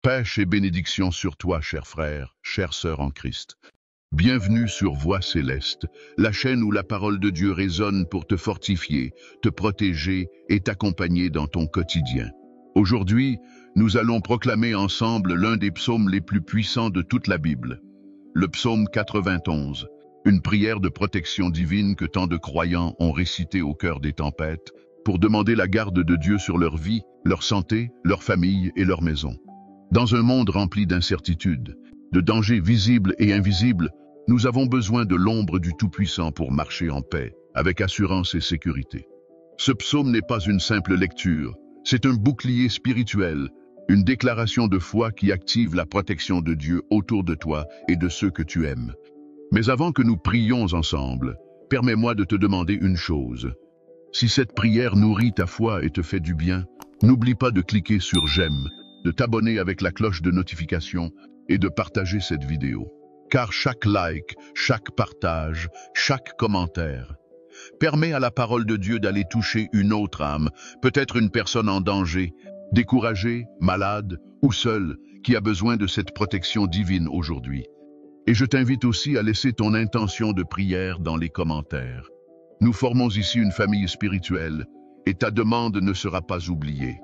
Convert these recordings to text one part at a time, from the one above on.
Pêche et bénédiction sur toi, cher frère, chère sœur en Christ. Bienvenue sur Voix Céleste, la chaîne où la parole de Dieu résonne pour te fortifier, te protéger et t'accompagner dans ton quotidien. Aujourd'hui, nous allons proclamer ensemble l'un des psaumes les plus puissants de toute la Bible, le psaume 91, une prière de protection divine que tant de croyants ont récité au cœur des tempêtes pour demander la garde de Dieu sur leur vie, leur santé, leur famille et leur maison. Dans un monde rempli d'incertitudes, de dangers visibles et invisibles, nous avons besoin de l'ombre du Tout-Puissant pour marcher en paix, avec assurance et sécurité. Ce psaume n'est pas une simple lecture, c'est un bouclier spirituel, une déclaration de foi qui active la protection de Dieu autour de toi et de ceux que tu aimes. Mais avant que nous prions ensemble, permets-moi de te demander une chose. Si cette prière nourrit ta foi et te fait du bien, n'oublie pas de cliquer sur j'aime, de t'abonner avec la cloche de notification et de partager cette vidéo. Car chaque like, chaque partage, chaque commentaire permet à la parole de Dieu d'aller toucher une autre âme, peut-être une personne en danger, découragée, malade ou seule, qui a besoin de cette protection divine aujourd'hui. Et je t'invite aussi à laisser ton intention de prière dans les commentaires. Nous formons ici une famille spirituelle et ta demande ne sera pas oubliée.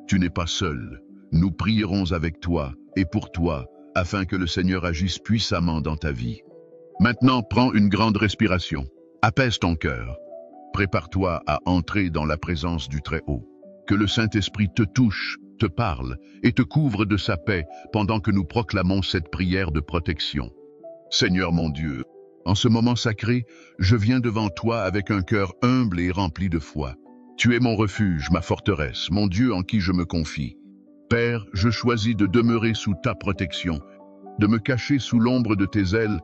Tu n'es pas seul. Nous prierons avec toi et pour toi, afin que le Seigneur agisse puissamment dans ta vie. Maintenant, prends une grande respiration. Apaise ton cœur. Prépare-toi à entrer dans la présence du Très-Haut. Que le Saint-Esprit te touche, te parle et te couvre de sa paix pendant que nous proclamons cette prière de protection. Seigneur mon Dieu, en ce moment sacré, je viens devant toi avec un cœur humble et rempli de foi. Tu es mon refuge, ma forteresse, mon Dieu en qui je me confie. Père, je choisis de demeurer sous ta protection, de me cacher sous l'ombre de tes ailes,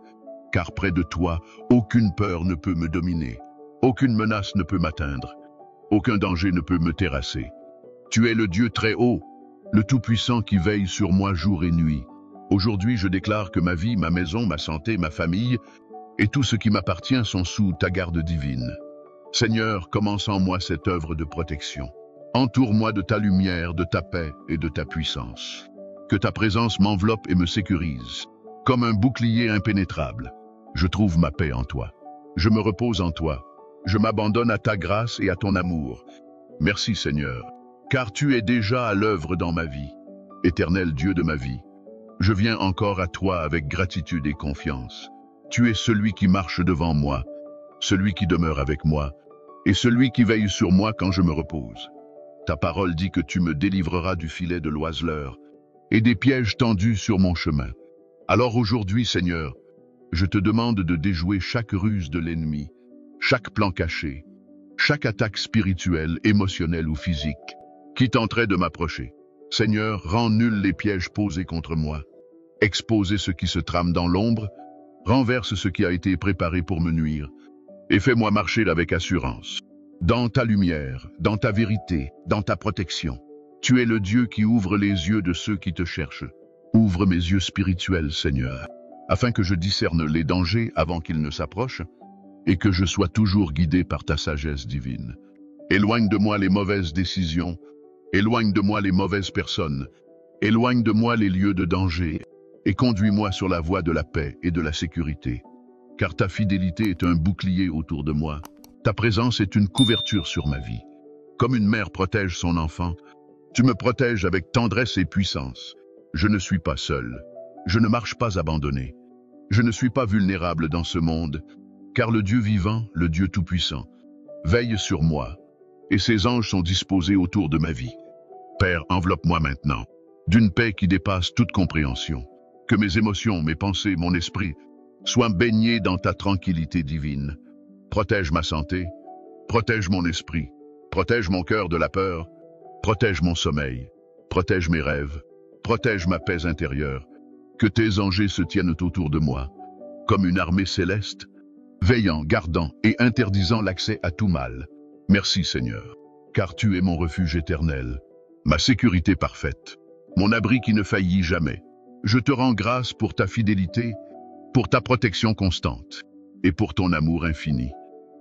car près de toi, aucune peur ne peut me dominer, aucune menace ne peut m'atteindre, aucun danger ne peut me terrasser. Tu es le Dieu très haut, le Tout-Puissant qui veille sur moi jour et nuit. Aujourd'hui, je déclare que ma vie, ma maison, ma santé, ma famille et tout ce qui m'appartient sont sous ta garde divine. Seigneur, commence en moi cette œuvre de protection. Entoure-moi de ta lumière, de ta paix et de ta puissance. Que ta présence m'enveloppe et me sécurise. Comme un bouclier impénétrable, je trouve ma paix en toi. Je me repose en toi. Je m'abandonne à ta grâce et à ton amour. Merci Seigneur, car tu es déjà à l'œuvre dans ma vie. Éternel Dieu de ma vie, je viens encore à toi avec gratitude et confiance. Tu es celui qui marche devant moi, celui qui demeure avec moi, et celui qui veille sur moi quand je me repose. Ta parole dit que tu me délivreras du filet de l'oiseleur et des pièges tendus sur mon chemin. Alors aujourd'hui, Seigneur, je te demande de déjouer chaque ruse de l'ennemi, chaque plan caché, chaque attaque spirituelle, émotionnelle ou physique qui tenterait de m'approcher. Seigneur, rends nuls les pièges posés contre moi. Expose ce qui se trame dans l'ombre, renverse ce qui a été préparé pour me nuire, et fais-moi marcher avec assurance. Dans ta lumière, dans ta vérité, dans ta protection. Tu es le Dieu qui ouvre les yeux de ceux qui te cherchent. Ouvre mes yeux spirituels, Seigneur, afin que je discerne les dangers avant qu'ils ne s'approchent et que je sois toujours guidé par ta sagesse divine. Éloigne de moi les mauvaises décisions, éloigne de moi les mauvaises personnes, éloigne de moi les lieux de danger et conduis-moi sur la voie de la paix et de la sécurité. Car ta fidélité est un bouclier autour de moi. Ta présence est une couverture sur ma vie. Comme une mère protège son enfant, tu me protèges avec tendresse et puissance. Je ne suis pas seul. Je ne marche pas abandonné. Je ne suis pas vulnérable dans ce monde, car le Dieu vivant, le Dieu tout-puissant, veille sur moi, et ses anges sont disposés autour de ma vie. Père, enveloppe-moi maintenant, d'une paix qui dépasse toute compréhension. Que mes émotions, mes pensées, mon esprit soient baignés dans ta tranquillité divine. Protège ma santé, protège mon esprit, protège mon cœur de la peur, protège mon sommeil, protège mes rêves, protège ma paix intérieure. Que tes anges se tiennent autour de moi, comme une armée céleste, veillant, gardant et interdisant l'accès à tout mal. Merci Seigneur, car tu es mon refuge éternel, ma sécurité parfaite, mon abri qui ne faillit jamais. Je te rends grâce pour ta fidélité, pour ta protection constante et pour ton amour infini.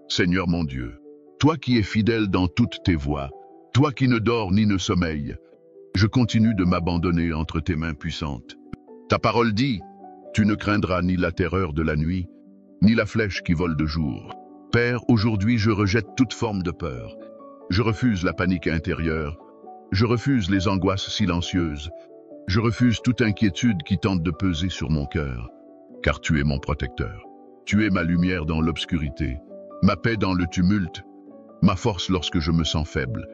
Seigneur mon Dieu, toi qui es fidèle dans toutes tes voies, toi qui ne dors ni ne sommeille, Je continue de m'abandonner entre tes mains puissantes. Ta parole dit, tu ne craindras ni la terreur de la nuit, ni la flèche qui vole de jour. Père, aujourd'hui je rejette toute forme de peur. Je refuse la panique intérieure. Je refuse les angoisses silencieuses. Je refuse toute inquiétude qui tente de peser sur mon cœur. Car tu es mon protecteur. Tu es ma lumière dans l'obscurité, ma paix dans le tumulte, ma force lorsque je me sens faible.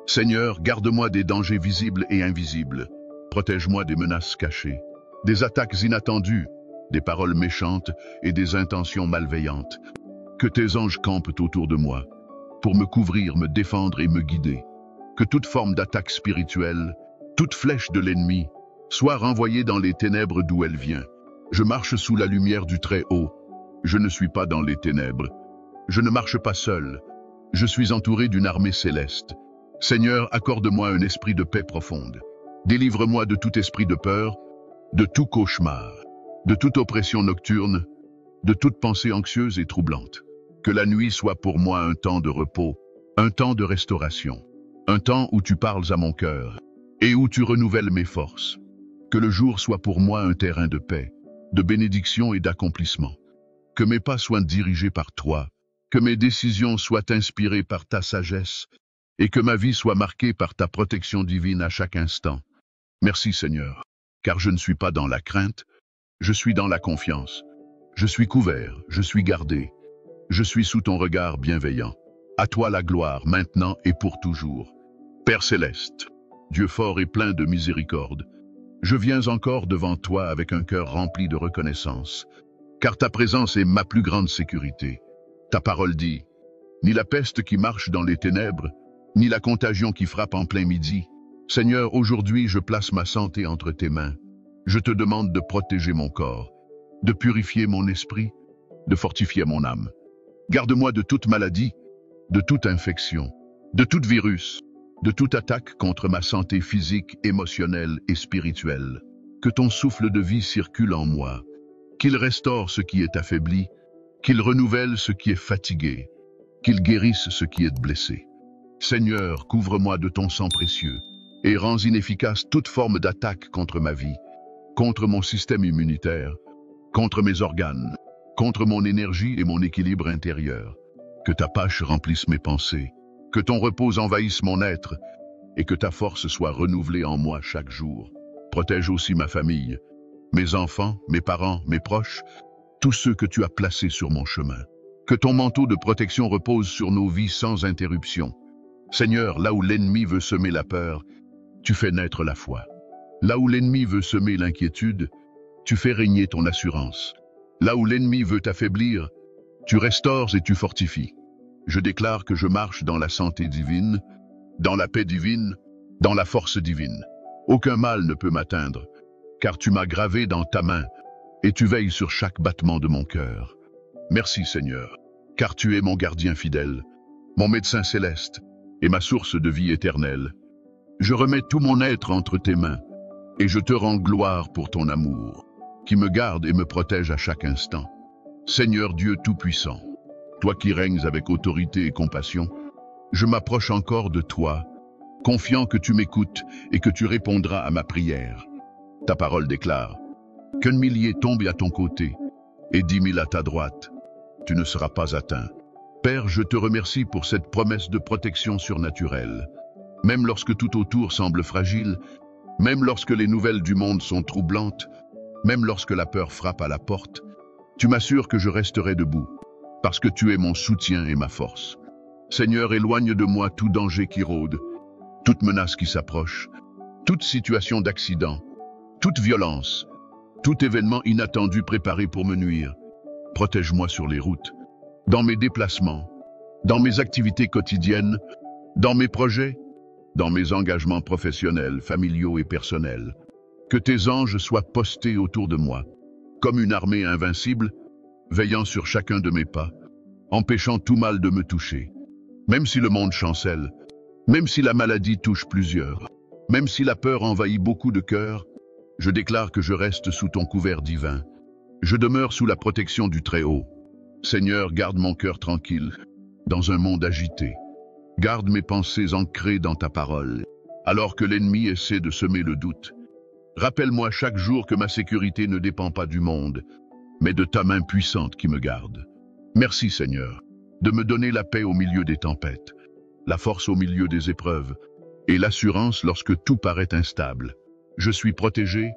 Seigneur, garde-moi des dangers visibles et invisibles. Protège-moi des menaces cachées, des attaques inattendues, des paroles méchantes et des intentions malveillantes. Que tes anges campent autour de moi, pour me couvrir, me défendre et me guider. Que toute forme d'attaque spirituelle, toute flèche de l'ennemi, soit renvoyée dans les ténèbres d'où elle vient. Je marche sous la lumière du Très-Haut. Je ne suis pas dans les ténèbres. Je ne marche pas seul. Je suis entouré d'une armée céleste. Seigneur, accorde-moi un esprit de paix profonde. Délivre-moi de tout esprit de peur, de tout cauchemar, de toute oppression nocturne, de toute pensée anxieuse et troublante. Que la nuit soit pour moi un temps de repos, un temps de restauration, un temps où tu parles à mon cœur et où tu renouvelles mes forces. Que le jour soit pour moi un terrain de paix, de bénédiction et d'accomplissement. Que mes pas soient dirigés par toi, que mes décisions soient inspirées par ta sagesse et que ma vie soit marquée par ta protection divine à chaque instant. Merci Seigneur, car je ne suis pas dans la crainte, je suis dans la confiance. Je suis couvert, je suis gardé, je suis sous ton regard bienveillant. À toi la gloire, maintenant et pour toujours. Père céleste, Dieu fort et plein de miséricorde, je viens encore devant toi avec un cœur rempli de reconnaissance, car ta présence est ma plus grande sécurité. Ta parole dit, ni la peste qui marche dans les ténèbres, ni la contagion qui frappe en plein midi. Seigneur, aujourd'hui je place ma santé entre tes mains. Je te demande de protéger mon corps, de purifier mon esprit, de fortifier mon âme. Garde-moi de toute maladie, de toute infection, de tout virus, de toute attaque contre ma santé physique, émotionnelle et spirituelle. Que ton souffle de vie circule en moi, qu'il restaure ce qui est affaibli, qu'il renouvelle ce qui est fatigué, qu'il guérisse ce qui est blessé. Seigneur, couvre-moi de ton sang précieux et rends inefficace toute forme d'attaque contre ma vie, contre mon système immunitaire, contre mes organes, contre mon énergie et mon équilibre intérieur. Que ta pâche remplisse mes pensées, que ton repos envahisse mon être et que ta force soit renouvelée en moi chaque jour. Protège aussi ma famille, mes enfants, mes parents, mes proches, tous ceux que tu as placés sur mon chemin. Que ton manteau de protection repose sur nos vies sans interruption. Seigneur, là où l'ennemi veut semer la peur, tu fais naître la foi. Là où l'ennemi veut semer l'inquiétude, tu fais régner ton assurance. Là où l'ennemi veut t'affaiblir, tu restaures et tu fortifies. Je déclare que je marche dans la santé divine, dans la paix divine, dans la force divine. Aucun mal ne peut m'atteindre, car tu m'as gravé dans ta main et tu veilles sur chaque battement de mon cœur. Merci Seigneur, car tu es mon gardien fidèle, mon médecin céleste et ma source de vie éternelle. Je remets tout mon être entre tes mains et je te rends gloire pour ton amour, qui me garde et me protège à chaque instant. Seigneur Dieu Tout-Puissant, toi qui règnes avec autorité et compassion, je m'approche encore de toi, confiant que tu m'écoutes et que tu répondras à ma prière. Ta parole déclare, qu'un millier tombe à ton côté et 10 000 à ta droite, tu ne seras pas atteint. Père, je te remercie pour cette promesse de protection surnaturelle. Même lorsque tout autour semble fragile, même lorsque les nouvelles du monde sont troublantes, même lorsque la peur frappe à la porte, tu m'assures que je resterai debout, parce que tu es mon soutien et ma force. Seigneur, éloigne de moi tout danger qui rôde, toute menace qui s'approche, toute situation d'accident, toute violence, tout événement inattendu préparé pour me nuire. Protège-moi sur les routes, dans mes déplacements, dans mes activités quotidiennes, dans mes projets, dans mes engagements professionnels, familiaux et personnels. Que tes anges soient postés autour de moi, comme une armée invincible, veillant sur chacun de mes pas, empêchant tout mal de me toucher. Même si le monde chancelle, même si la maladie touche plusieurs, même si la peur envahit beaucoup de cœurs, je déclare que je reste sous ton couvert divin. Je demeure sous la protection du Très-Haut. Seigneur, garde mon cœur tranquille, dans un monde agité. Garde mes pensées ancrées dans ta parole, alors que l'ennemi essaie de semer le doute. Rappelle-moi chaque jour que ma sécurité ne dépend pas du monde, mais de ta main puissante qui me garde. Merci Seigneur, de me donner la paix au milieu des tempêtes, la force au milieu des épreuves, et l'assurance lorsque tout paraît instable. Je suis protégé,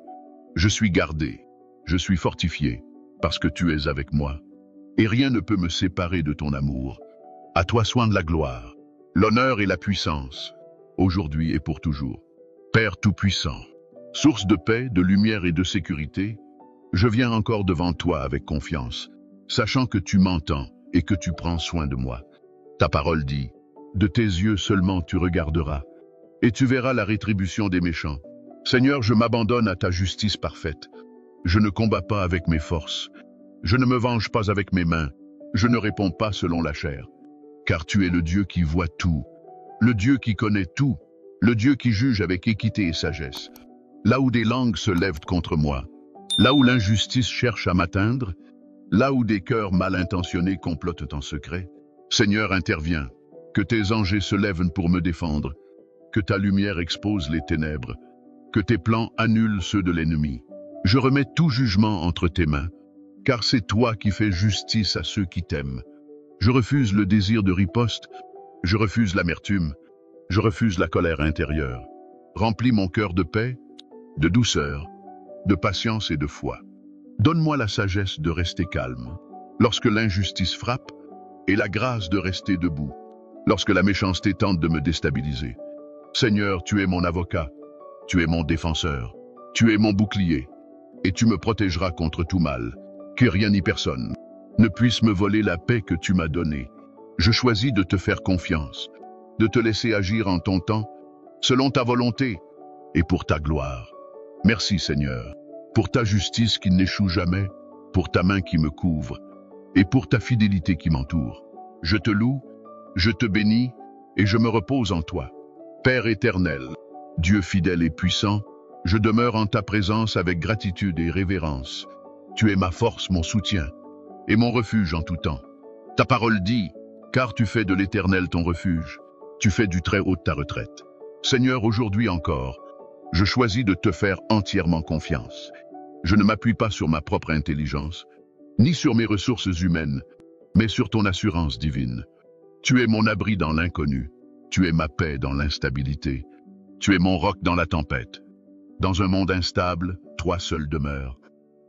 je suis gardé, je suis fortifié, parce que tu es avec moi. Et rien ne peut me séparer de ton amour. À toi soit de la gloire, l'honneur et la puissance, aujourd'hui et pour toujours. Père Tout-Puissant, source de paix, de lumière et de sécurité, je viens encore devant toi avec confiance, sachant que tu m'entends et que tu prends soin de moi. Ta parole dit, de tes yeux seulement tu regarderas, et tu verras la rétribution des méchants. Seigneur, je m'abandonne à ta justice parfaite. Je ne combats pas avec mes forces. Je ne me venge pas avec mes mains. Je ne réponds pas selon la chair. Car tu es le Dieu qui voit tout, le Dieu qui connaît tout, le Dieu qui juge avec équité et sagesse. Là où des langues se lèvent contre moi, là où l'injustice cherche à m'atteindre, là où des cœurs mal intentionnés complotent en secret, Seigneur, interviens, que tes anges se lèvent pour me défendre, que ta lumière expose les ténèbres, que tes plans annulent ceux de l'ennemi. Je remets tout jugement entre tes mains, car c'est toi qui fais justice à ceux qui t'aiment. Je refuse le désir de riposte, je refuse l'amertume, je refuse la colère intérieure. Remplis mon cœur de paix, de douceur, de patience et de foi. Donne-moi la sagesse de rester calme, lorsque l'injustice frappe, et la grâce de rester debout, lorsque la méchanceté tente de me déstabiliser. Seigneur, tu es mon avocat, tu es mon défenseur, tu es mon bouclier, et tu me protégeras contre tout mal, que rien ni personne ne puisse me voler la paix que tu m'as donnée. Je choisis de te faire confiance, de te laisser agir en ton temps, selon ta volonté et pour ta gloire. Merci Seigneur, pour ta justice qui n'échoue jamais, pour ta main qui me couvre, et pour ta fidélité qui m'entoure. Je te loue, je te bénis, et je me repose en toi. Père éternel, Dieu fidèle et puissant, je demeure en ta présence avec gratitude et révérence. Tu es ma force, mon soutien, et mon refuge en tout temps. Ta parole dit, car tu fais de l'Éternel ton refuge, tu fais du Très-Haut ta retraite. Seigneur, aujourd'hui encore, je choisis de te faire entièrement confiance. Je ne m'appuie pas sur ma propre intelligence, ni sur mes ressources humaines, mais sur ton assurance divine. Tu es mon abri dans l'inconnu, tu es ma paix dans l'instabilité, tu es mon roc dans la tempête. Dans un monde instable, toi seul demeures.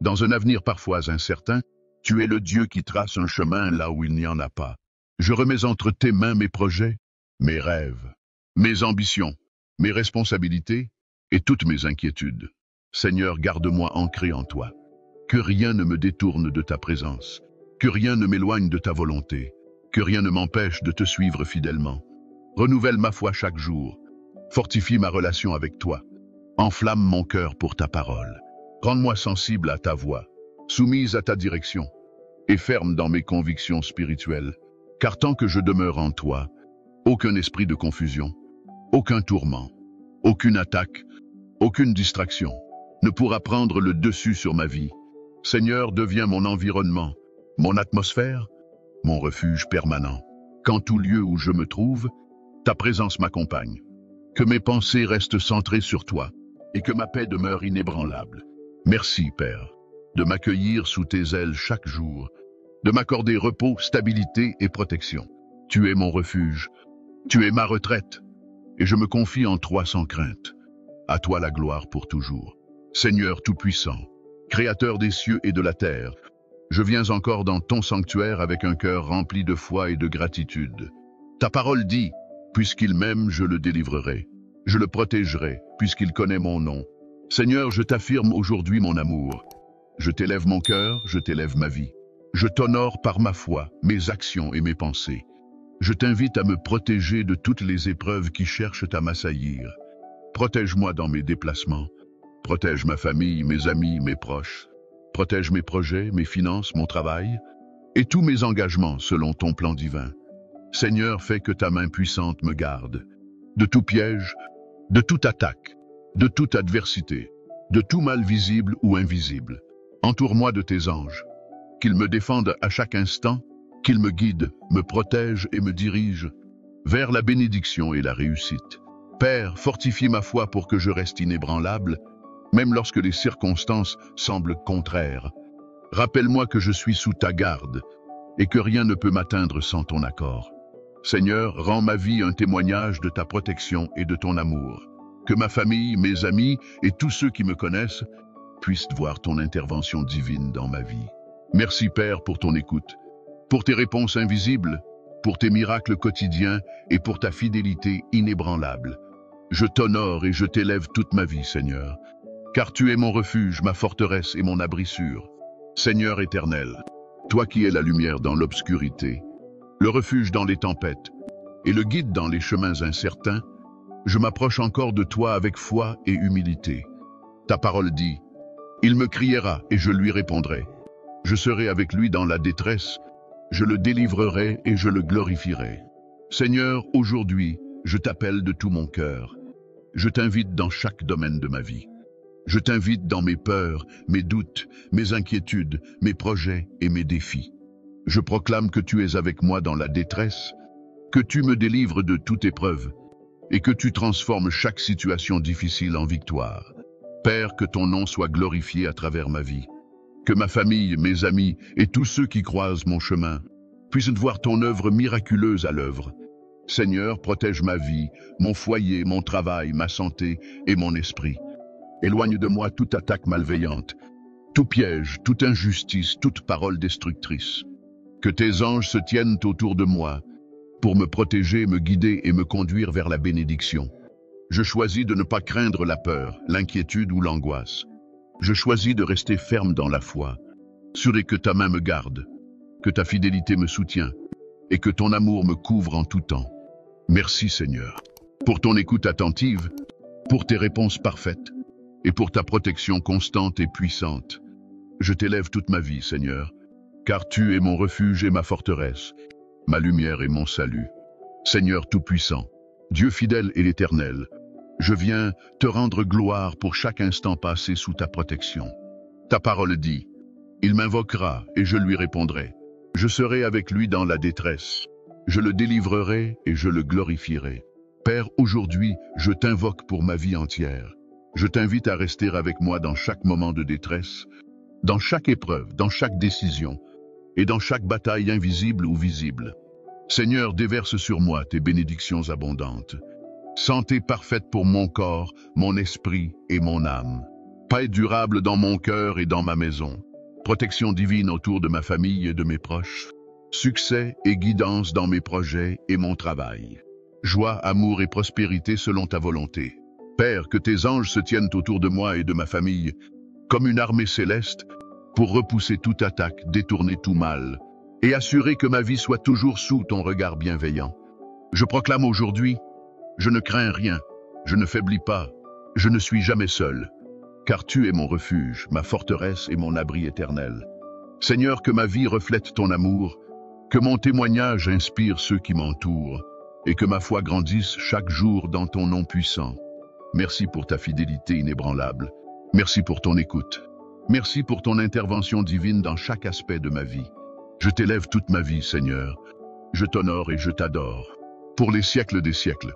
Dans un avenir parfois incertain, tu es le Dieu qui trace un chemin là où il n'y en a pas. Je remets entre tes mains mes projets, mes rêves, mes ambitions, mes responsabilités et toutes mes inquiétudes. Seigneur, garde-moi ancré en toi. Que rien ne me détourne de ta présence, que rien ne m'éloigne de ta volonté, que rien ne m'empêche de te suivre fidèlement. Renouvelle ma foi chaque jour, fortifie ma relation avec toi, enflamme mon cœur pour ta parole. Rends-moi sensible à ta voix, soumise à ta direction, et ferme dans mes convictions spirituelles, car tant que je demeure en toi, aucun esprit de confusion, aucun tourment, aucune attaque, aucune distraction ne pourra prendre le dessus sur ma vie. Seigneur, deviens mon environnement, mon atmosphère, mon refuge permanent. Qu'en tout lieu où je me trouve, ta présence m'accompagne. Que mes pensées restent centrées sur toi et que ma paix demeure inébranlable. Merci, Père, de m'accueillir sous tes ailes chaque jour, de m'accorder repos, stabilité et protection. Tu es mon refuge, tu es ma retraite, et je me confie en toi sans crainte. À toi la gloire pour toujours. Seigneur Tout-Puissant, Créateur des cieux et de la terre, je viens encore dans ton sanctuaire avec un cœur rempli de foi et de gratitude. Ta parole dit, puisqu'il m'aime, je le délivrerai. Je le protégerai, puisqu'il connaît mon nom. Seigneur, je t'affirme aujourd'hui mon amour. Je t'élève mon cœur, je t'élève ma vie. Je t'honore par ma foi, mes actions et mes pensées. Je t'invite à me protéger de toutes les épreuves qui cherchent à m'assaillir. Protège-moi dans mes déplacements. Protège ma famille, mes amis, mes proches. Protège mes projets, mes finances, mon travail, et tous mes engagements selon ton plan divin. Seigneur, fais que ta main puissante me garde, de tout piège, de toute attaque, de toute adversité, de tout mal visible ou invisible. Entoure-moi de tes anges, qu'ils me défendent à chaque instant, qu'ils me guident, me protègent et me dirigent vers la bénédiction et la réussite. Père, fortifie ma foi pour que je reste inébranlable, même lorsque les circonstances semblent contraires. Rappelle-moi que je suis sous ta garde et que rien ne peut m'atteindre sans ton accord. Seigneur, rends ma vie un témoignage de ta protection et de ton amour. Que ma famille, mes amis et tous ceux qui me connaissent puissent voir ton intervention divine dans ma vie. Merci Père pour ton écoute, pour tes réponses invisibles, pour tes miracles quotidiens et pour ta fidélité inébranlable. Je t'honore et je t'élève toute ma vie, Seigneur, car tu es mon refuge, ma forteresse et mon abri sûr. Seigneur éternel, toi qui es la lumière dans l'obscurité, le refuge dans les tempêtes et le guide dans les chemins incertains, je m'approche encore de toi avec foi et humilité. Ta parole dit, « Il me criera et je lui répondrai. Je serai avec lui dans la détresse, je le délivrerai et je le glorifierai. » Seigneur, aujourd'hui, je t'appelle de tout mon cœur. Je t'invite dans chaque domaine de ma vie. Je t'invite dans mes peurs, mes doutes, mes inquiétudes, mes projets et mes défis. Je proclame que tu es avec moi dans la détresse, que tu me délivres de toute épreuve et que tu transformes chaque situation difficile en victoire. Père, que ton nom soit glorifié à travers ma vie. Que ma famille, mes amis et tous ceux qui croisent mon chemin puissent voir ton œuvre miraculeuse à l'œuvre. Seigneur, protège ma vie, mon foyer, mon travail, ma santé et mon esprit. Éloigne de moi toute attaque malveillante, tout piège, toute injustice, toute parole destructrice. Que tes anges se tiennent autour de moi pour me protéger, me guider et me conduire vers la bénédiction. Je choisis de ne pas craindre la peur, l'inquiétude ou l'angoisse. Je choisis de rester ferme dans la foi, sûr que ta main me garde, que ta fidélité me soutient et que ton amour me couvre en tout temps. Merci Seigneur, pour ton écoute attentive, pour tes réponses parfaites et pour ta protection constante et puissante. Je t'élève toute ma vie, Seigneur, car tu es mon refuge et ma forteresse, ma lumière et mon salut. Seigneur Tout-Puissant, Dieu fidèle et l'Éternel, je viens te rendre gloire pour chaque instant passé sous ta protection. Ta parole dit, « Il m'invoquera et je lui répondrai. Je serai avec lui dans la détresse. Je le délivrerai et je le glorifierai. » Père, aujourd'hui, je t'invoque pour ma vie entière. Je t'invite à rester avec moi dans chaque moment de détresse, dans chaque épreuve, dans chaque décision et dans chaque bataille invisible ou visible. Seigneur, déverse sur moi tes bénédictions abondantes. Santé parfaite pour mon corps, mon esprit et mon âme. Paix durable dans mon cœur et dans ma maison. Protection divine autour de ma famille et de mes proches. Succès et guidance dans mes projets et mon travail. Joie, amour et prospérité selon ta volonté. Père, que tes anges se tiennent autour de moi et de ma famille, comme une armée céleste, pour repousser toute attaque, détourner tout mal, et assurer que ma vie soit toujours sous ton regard bienveillant. Je proclame aujourd'hui, je ne crains rien, je ne faiblis pas, je ne suis jamais seul, car tu es mon refuge, ma forteresse et mon abri éternel. Seigneur, que ma vie reflète ton amour, que mon témoignage inspire ceux qui m'entourent, et que ma foi grandisse chaque jour dans ton nom puissant. Merci pour ta fidélité inébranlable. Merci pour ton écoute. Merci pour ton intervention divine dans chaque aspect de ma vie. Je t'élève toute ma vie, Seigneur. Je t'honore et je t'adore. Pour les siècles des siècles.